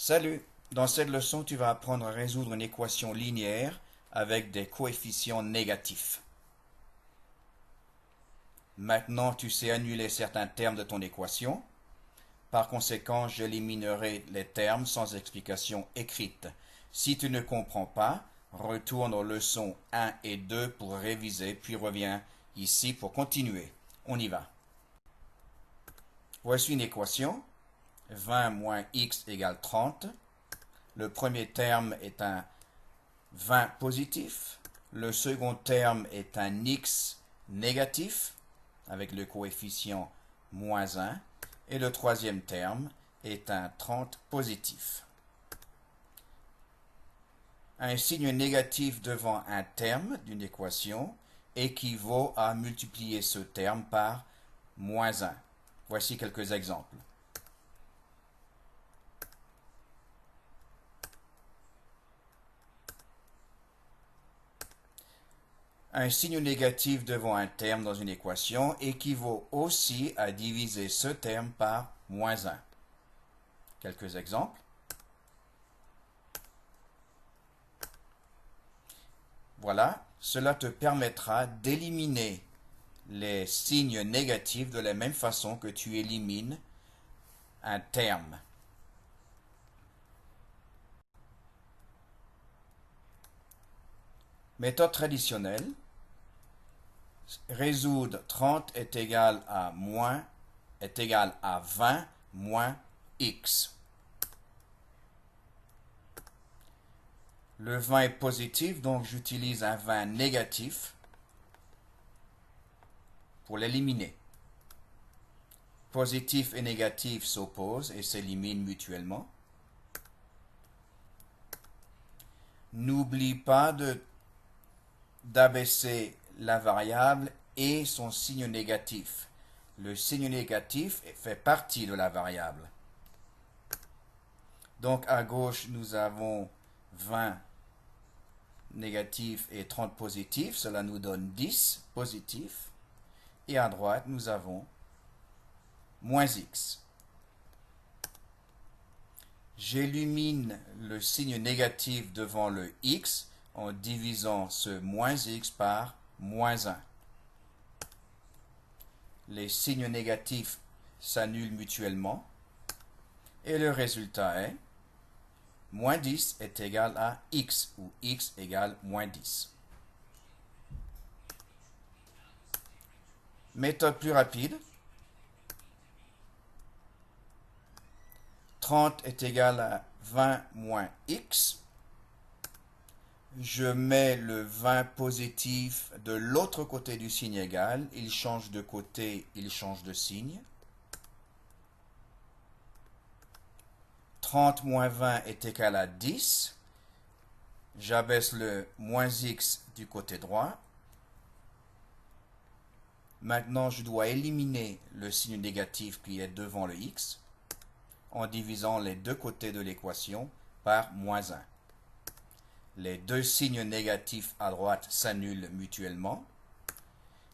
Salut! Dans cette leçon, tu vas apprendre à résoudre une équation linéaire avec des coefficients négatifs. Maintenant, tu sais annuler certains termes de ton équation. Par conséquent, j'éliminerai les termes sans explication écrite. Si tu ne comprends pas, retourne aux leçons 1 et 2 pour réviser, puis reviens ici pour continuer. On y va. Voici une équation. 20 moins x égale 30. Le premier terme est un 20 positif. Le second terme est un x négatif avec le coefficient moins 1. Et le troisième terme est un 30 positif. Un signe négatif devant un terme d'une équation équivaut à multiplier ce terme par moins 1. Voici quelques exemples. Un signe négatif devant un terme dans une équation équivaut aussi à diviser ce terme par moins 1. Quelques exemples. Voilà, cela te permettra d'éliminer les signes négatifs de la même façon que tu élimines un terme. Méthode traditionnelle. Résoudre 30 est égal à 20 moins x. Le 20 est positif, donc j'utilise un 20 négatif pour l'éliminer. Positif et négatif s'opposent et s'éliminent mutuellement. N'oublie pas d'abaisser la variable et son signe négatif. Le signe négatif fait partie de la variable. Donc à gauche, nous avons 20 négatif et 30 positif. Cela nous donne 10 positif. Et à droite, nous avons moins x. J'élimine le signe négatif devant le x en divisant ce moins x par moins 1. Les signes négatifs s'annulent mutuellement et le résultat est moins 10 est égal à x ou x égale moins 10. Méthode plus rapide. 30 est égal à 20 moins x. Je mets le 20 positif de l'autre côté du signe égal. Il change de côté, il change de signe. 30 moins 20 est égal à 10. J'abaisse le moins x du côté droit. Maintenant, je dois éliminer le signe négatif qui est devant le x en divisant les deux côtés de l'équation par moins 1. Les deux signes négatifs à droite s'annulent mutuellement.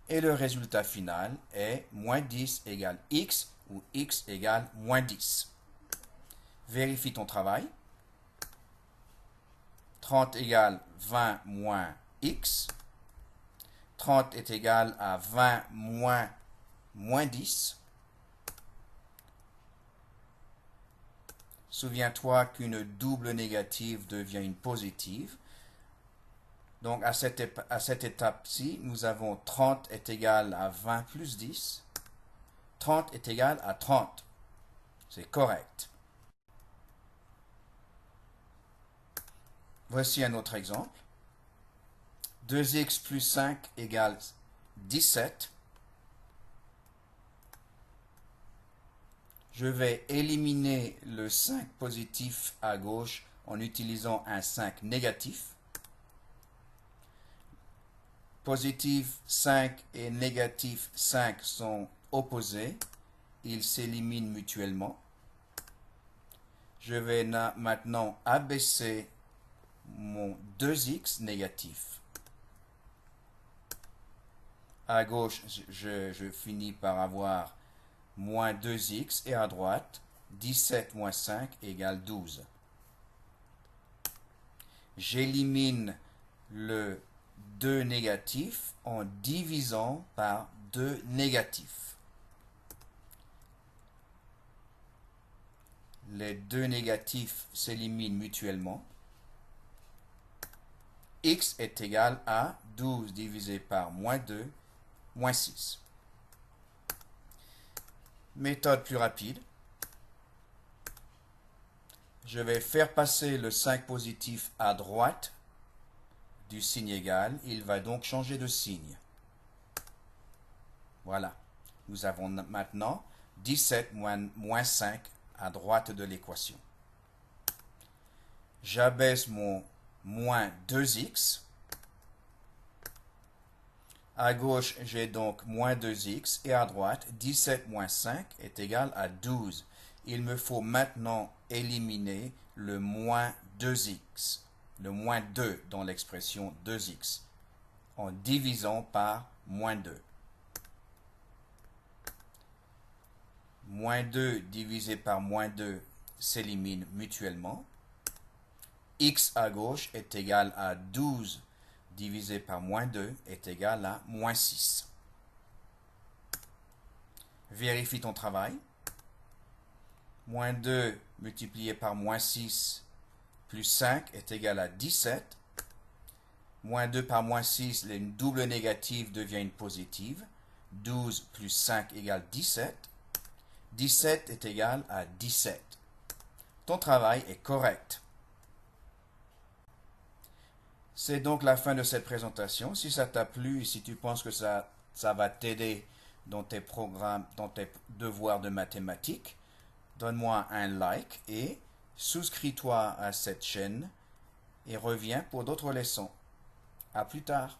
Et le résultat final est moins 10 égale x ou x égale moins 10. Vérifie ton travail. 30 égale 20 moins x. 30 est égal à 20 moins 10. Souviens-toi qu'une double négative devient une positive. Donc, à cette étape-ci, nous avons 30 est égal à 20 plus 10. 30 est égal à 30. C'est correct. Voici un autre exemple. 2x plus 5 égale 17. Je vais éliminer le 5 positif à gauche en utilisant un 5 négatif. Positif 5 et négatif 5 sont opposés. Ils s'éliminent mutuellement. Je vais maintenant abaisser mon 2x négatif. À gauche, je finis par avoir moins 2x et à droite, 17 moins 5 égale 12. J'élimine le 2 négatif en divisant par 2 négatifs. Les 2 négatifs s'éliminent mutuellement. X est égal à 12 divisé par moins 2, moins 6. Méthode plus rapide. Je vais faire passer le 5 positif à droite du signe égal. Il va donc changer de signe. Voilà. Nous avons maintenant 17 moins 5 à droite de l'équation. J'abaisse mon moins 2x. À gauche, j'ai donc moins 2x et à droite, 17 moins 5 est égal à 12. Il me faut maintenant éliminer le moins 2x, le moins 2 dans l'expression 2x, en divisant par moins 2. Moins 2 divisé par moins 2 s'élimine mutuellement. X à gauche est égal à 12 divisé par moins 2 est égal à moins 6. Vérifie ton travail. Moins 2 multiplié par moins 6 plus 5 est égal à 17. Moins 2 par moins 6, une double négative devient une positive. 12 plus 5 égale 17. 17 est égal à 17. Ton travail est correct. C'est donc la fin de cette présentation. Si ça t'a plu et si tu penses que ça va t'aider dans tes programmes, dans tes devoirs de mathématiques, donne-moi un like et souscris-toi à cette chaîne et reviens pour d'autres leçons. À plus tard.